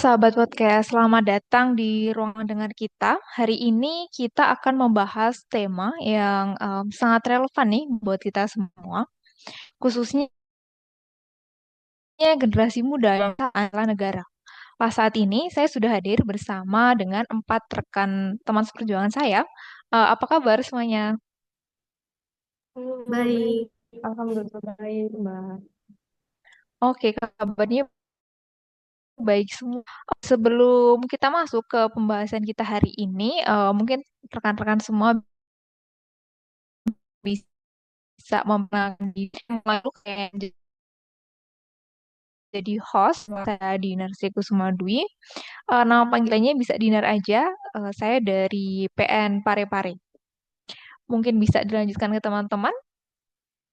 Sahabat podcast, selamat datang di ruangan dengar kita. Hari ini kita akan membahas tema yang sangat relevan nih buat kita semua, khususnya generasi muda yang adalah negara. Pas saat ini saya sudah hadir bersama dengan 4 rekan teman seperjuangan saya. Apa kabar semuanya? Baik, alhamdulillah baik, Mbak. Oke, kabarnya baik semua. Sebelum kita masuk ke pembahasan kita hari ini, mungkin rekan-rekan semua bisa membangun diri malu kayak jadi host saya Dinar Kusuma Dwi. Nama panggilannya bisa Dinar aja. Saya dari PN Parepare. Mungkin bisa dilanjutkan ke teman-teman.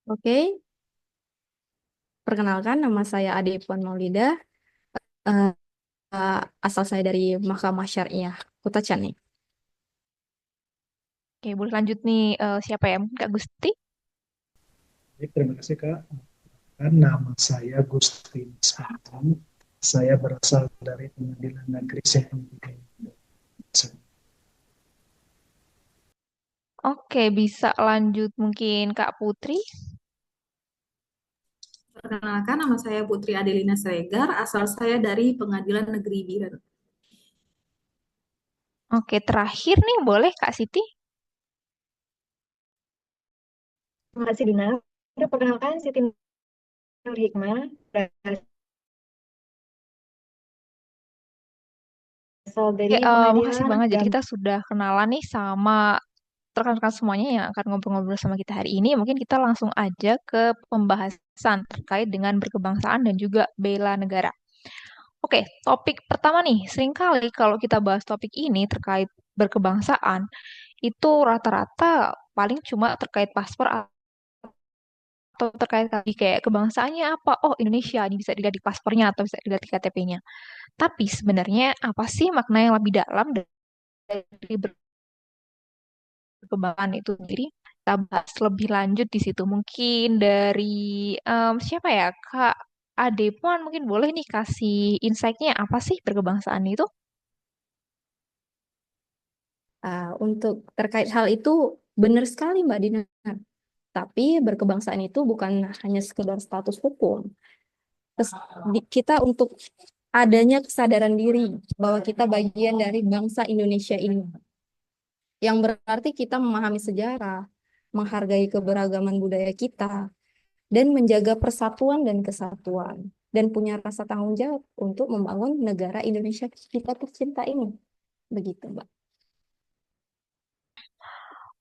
Oke, perkenalkan nama saya Ade Puan Maulida. Eh, Asal saya dari Mahkamah Syariah Kota Cani. Oke, boleh lanjut nih. Siapa ya? Mungkin Kak Gusti. Baik, terima kasih Kak. Nama saya Gustinus Pantun. Saya berasal dari Pengadilan Negeri Sipil. Oke, bisa lanjut mungkin Kak Putri. Perkenalkan, nama saya Putri Adelina Sregar, asal saya dari Pengadilan Negeri Biren. Oke, terakhir nih boleh Kak Siti. Terima kasih Dina. Perkenalkan Siti Nur Hikmah, berasal Oke, dari makasih Pengadilan banget. Jadi Agama. kita sudah kenalan nih sama rekan-rekan semuanya yang akan ngobrol-ngobrol sama kita hari ini. Mungkin kita langsung aja ke pembahasan terkait dengan berkebangsaan dan juga bela negara. Oke, topik pertama nih. Seringkali kalau kita bahas topik ini terkait berkebangsaan, itu rata-rata paling cuma terkait paspor atau terkait tadi kayak kebangsaannya apa? Oh, Indonesia, ini bisa dilihat di paspornya atau bisa dilihat di KTP-nya. Tapi sebenarnya apa sih makna yang lebih dalam dari perkembangan itu sendiri? Kita bahas lebih lanjut di situ. Mungkin dari siapa ya, Kak Ade Puan mungkin boleh nih kasih insight-nya apa sih berkebangsaan itu? Untuk terkait hal itu, benar sekali Mbak Dina. Tapi berkebangsaan itu bukan hanya sekedar status hukum. Kita untuk adanya kesadaran diri bahwa kita bagian dari bangsa Indonesia ini. Yang berarti kita memahami sejarah, menghargai keberagaman budaya kita, dan menjaga persatuan dan kesatuan, dan punya rasa tanggung jawab untuk membangun negara Indonesia kita tercinta ini. Begitu, Mbak.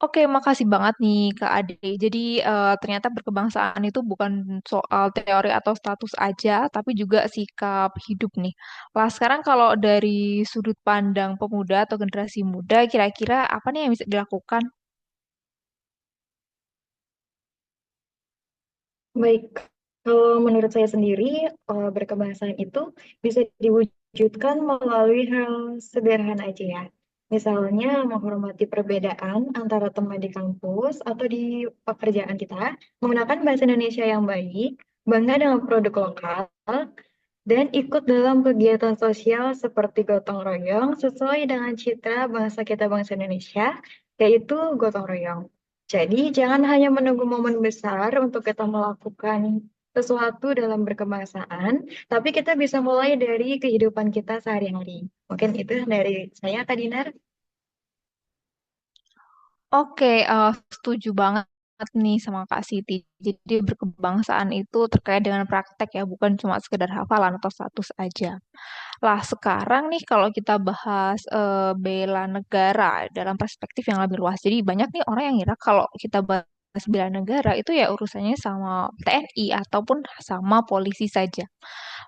Oke, makasih banget nih Kak Ade. Jadi ternyata berkebangsaan itu bukan soal teori atau status aja, tapi juga sikap hidup nih. Lah sekarang kalau dari sudut pandang pemuda atau generasi muda, kira-kira apa nih yang bisa dilakukan? Baik, kalau menurut saya sendiri, berkebangsaan itu bisa diwujudkan melalui hal sederhana aja ya. Misalnya menghormati perbedaan antara teman di kampus atau di pekerjaan kita, menggunakan bahasa Indonesia yang baik, bangga dengan produk lokal, dan ikut dalam kegiatan sosial seperti gotong royong sesuai dengan citra bangsa kita bangsa Indonesia, yaitu gotong royong. Jadi jangan hanya menunggu momen besar untuk kita melakukan sesuatu dalam berkebangsaan, tapi kita bisa mulai dari kehidupan kita sehari-hari. Mungkin itu dari saya, Kak Dinar. Oke, setuju banget nih sama Kak Siti. Jadi berkebangsaan itu terkait dengan praktek ya, bukan cuma sekedar hafalan atau status aja. Lah sekarang nih kalau kita bahas bela negara dalam perspektif yang lebih luas. Jadi banyak nih orang yang ngira kalau kita bahas bela negara itu ya urusannya sama TNI ataupun sama polisi saja.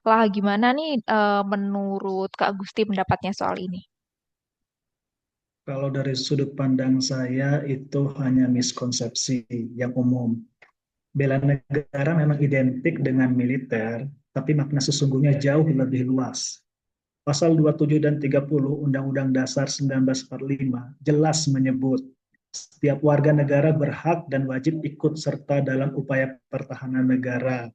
Lah gimana nih menurut Kak Gusti pendapatnya soal ini? Kalau dari sudut pandang saya itu hanya miskonsepsi yang umum. Bela negara memang identik dengan militer, tapi makna sesungguhnya jauh lebih luas. Pasal 27 dan 30 Undang-Undang Dasar 1945 jelas menyebut setiap warga negara berhak dan wajib ikut serta dalam upaya pertahanan negara.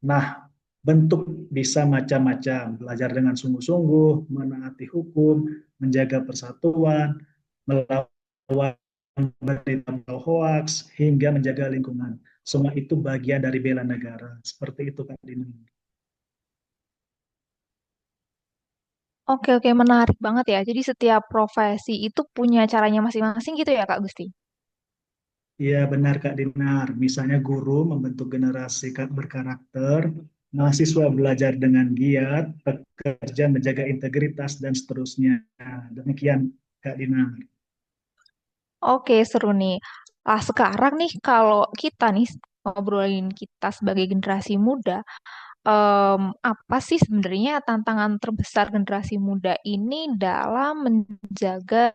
Nah, Bentuk bisa macam-macam, belajar dengan sungguh-sungguh, menaati hukum, menjaga persatuan, melawan berita atau hoax, hingga menjaga lingkungan. Semua itu bagian dari bela negara. Seperti itu, Kak Dina. Oke, oke, menarik banget ya. Jadi setiap profesi itu punya caranya masing-masing gitu ya, Kak Gusti? Iya benar Kak Dinar. Misalnya guru membentuk generasi berkarakter, mahasiswa belajar dengan giat, pekerja menjaga integritas dan seterusnya. Demikian Kak Dinar. Oke, seru nih. Sekarang nih kalau kita nih ngobrolin kita sebagai generasi muda, apa sih sebenarnya tantangan terbesar generasi muda ini dalam menjaga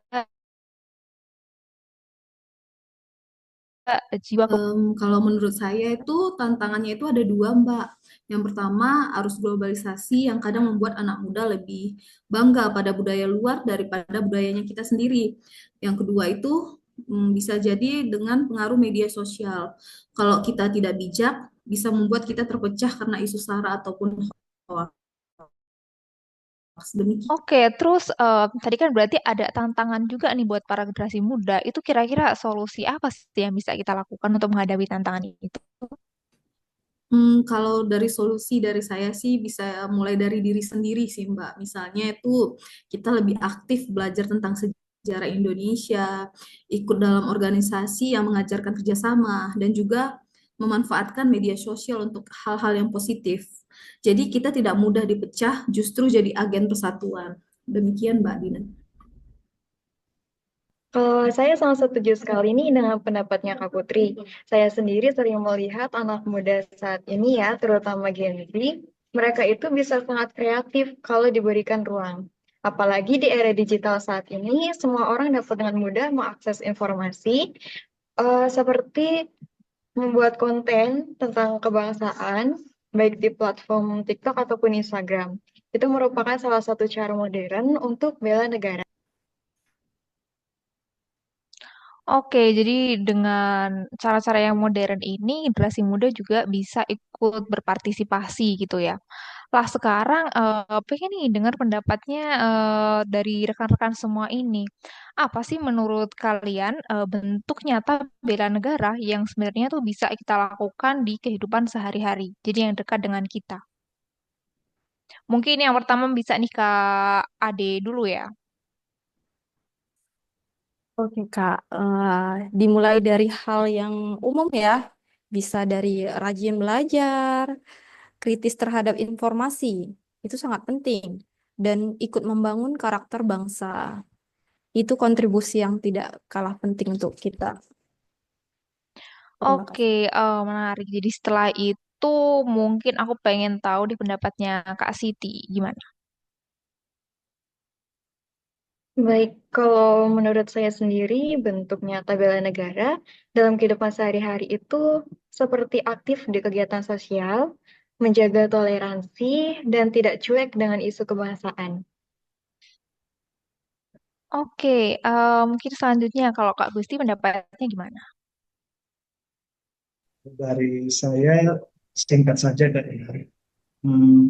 jiwa Kalau menurut saya itu tantangannya itu ada dua, Mbak. Yang pertama, arus globalisasi yang kadang membuat anak muda lebih bangga pada budaya luar daripada budayanya kita sendiri. Yang kedua itu bisa jadi dengan pengaruh media sosial. Kalau kita tidak bijak, bisa membuat kita terpecah karena isu sara ataupun hoax. Demikian. Oke, terus tadi kan berarti ada tantangan juga nih buat para generasi muda. Itu kira-kira solusi apa sih yang bisa kita lakukan untuk menghadapi tantangan itu? Kalau dari solusi dari saya sih bisa mulai dari diri sendiri sih Mbak. Misalnya itu kita lebih aktif belajar tentang sejarah Indonesia, ikut dalam organisasi yang mengajarkan kerjasama, dan juga memanfaatkan media sosial untuk hal-hal yang positif. Jadi kita tidak mudah dipecah, justru jadi agen persatuan. Demikian Mbak Dina. Kalau saya sangat setuju sekali nih dengan pendapatnya Kak Putri. Saya sendiri sering melihat anak muda saat ini ya, terutama Gen Z, mereka itu bisa sangat kreatif kalau diberikan ruang. Apalagi di era digital saat ini, semua orang dapat dengan mudah mengakses informasi, seperti membuat konten tentang kebangsaan, baik di platform TikTok ataupun Instagram. Itu merupakan salah satu cara modern untuk bela negara. Oke, jadi dengan cara-cara yang modern ini, generasi muda juga bisa ikut berpartisipasi gitu ya. Lah sekarang pengen nih dengar pendapatnya dari rekan-rekan semua ini. Apa sih menurut kalian bentuk nyata bela negara yang sebenarnya tuh bisa kita lakukan di kehidupan sehari-hari? Jadi yang dekat dengan kita. Mungkin yang pertama bisa nih Kak Ade dulu ya. Oke, Kak. Dimulai dari hal yang umum ya. Bisa dari rajin belajar, kritis terhadap informasi. Itu sangat penting. Dan ikut membangun karakter bangsa. Itu kontribusi yang tidak kalah penting untuk kita. Terima Oke, kasih. menarik. Jadi setelah itu mungkin aku pengen tahu di pendapatnya Kak Siti gimana? Baik, kalau menurut saya sendiri, bentuk nyata bela negara dalam kehidupan sehari-hari itu seperti aktif di kegiatan sosial, menjaga toleransi, dan tidak cuek dengan isu kebangsaan. Oke, mungkin selanjutnya kalau Kak Gusti pendapatnya gimana? Dari saya singkat saja Kak Dinar.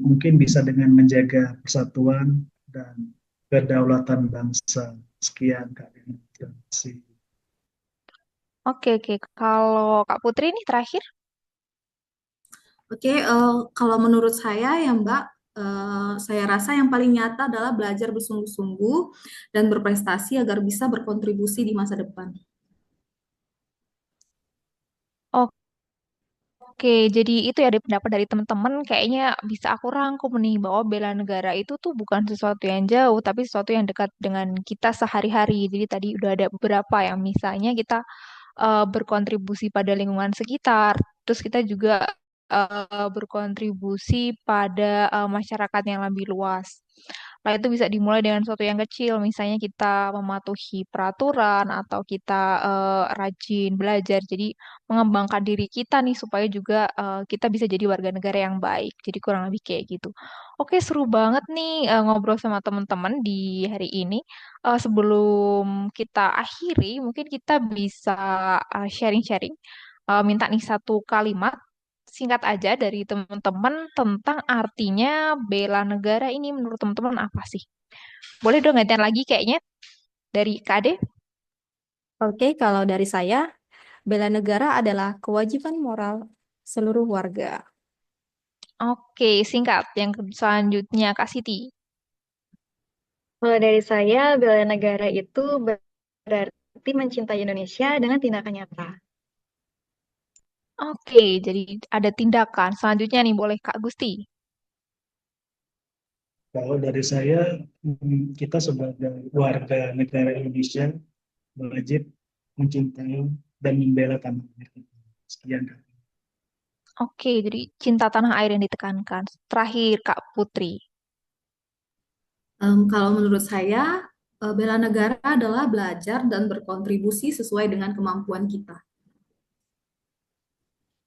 Mungkin bisa dengan menjaga persatuan dan kedaulatan bangsa. Sekian Kak Dinar. Terima kasih. Oke, oke. Kalau Kak Putri ini terakhir? Oke, kalau menurut saya ya Mbak, saya rasa yang paling nyata adalah belajar bersungguh-sungguh dan berprestasi agar bisa berkontribusi di masa depan. Oke, jadi itu ya dari pendapat dari teman-teman kayaknya bisa aku rangkum nih bahwa bela negara itu tuh bukan sesuatu yang jauh, tapi sesuatu yang dekat dengan kita sehari-hari. Jadi tadi udah ada beberapa yang misalnya kita berkontribusi pada lingkungan sekitar, terus kita juga berkontribusi pada masyarakat yang lebih luas. Nah, itu bisa dimulai dengan sesuatu yang kecil, misalnya kita mematuhi peraturan atau kita rajin belajar. Jadi mengembangkan diri kita nih supaya juga kita bisa jadi warga negara yang baik. Jadi kurang lebih kayak gitu. Oke, seru banget nih ngobrol sama teman-teman di hari ini. Sebelum kita akhiri, mungkin kita bisa sharing-sharing. Minta nih satu kalimat singkat aja dari teman-teman tentang artinya bela negara ini menurut teman-teman apa sih? Boleh dong gantian lagi kayaknya dari KD? Oke, kalau dari saya, bela negara adalah kewajiban moral seluruh warga. Oke, singkat. Yang selanjutnya Kak Siti. Kalau dari saya, bela negara itu berarti mencintai Indonesia dengan tindakan nyata. Oke, jadi ada tindakan. Selanjutnya nih boleh Kak Gusti. Kalau dari saya, kita sebagai warga negara Indonesia wajib mencintai dan membela tanah air kita. Sekian, Kak. Oke, jadi cinta tanah air yang ditekankan. Terakhir Kak Putri. Kalau menurut saya, bela negara adalah belajar dan berkontribusi sesuai dengan kemampuan kita.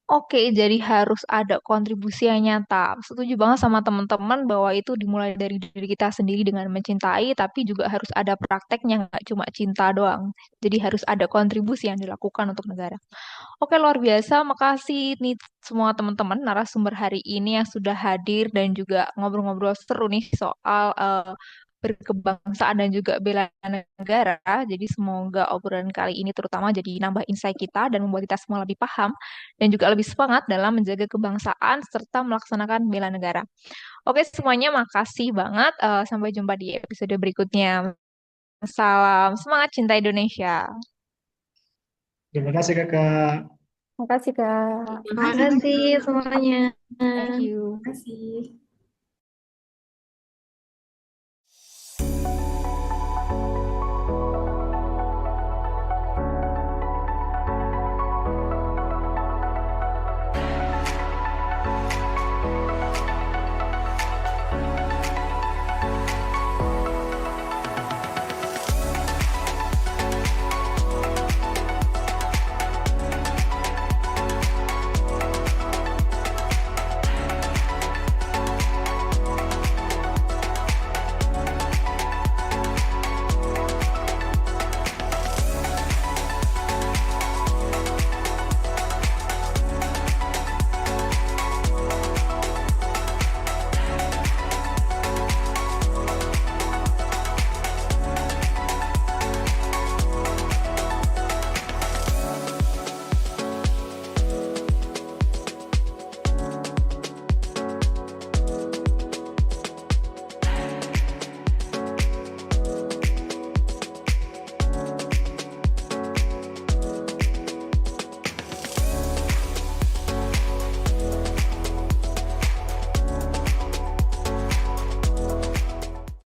Oke, jadi harus ada kontribusi yang nyata. Setuju banget sama teman-teman bahwa itu dimulai dari diri kita sendiri dengan mencintai, tapi juga harus ada prakteknya, nggak cuma cinta doang. Jadi harus ada kontribusi yang dilakukan untuk negara. Oke, luar biasa. Makasih nih semua teman-teman narasumber hari ini yang sudah hadir dan juga ngobrol-ngobrol seru nih soal berkebangsaan dan juga bela negara. Jadi semoga obrolan kali ini terutama jadi nambah insight kita dan membuat kita semua lebih paham dan juga lebih semangat dalam menjaga kebangsaan serta melaksanakan bela negara. Oke, semuanya makasih banget. Sampai jumpa di episode berikutnya. Salam semangat cinta Indonesia. Terima kasih, Kakak. Terima kasih, Kak. Terima Terima kasih kasih juga. semuanya. Thank you. Terima kasih.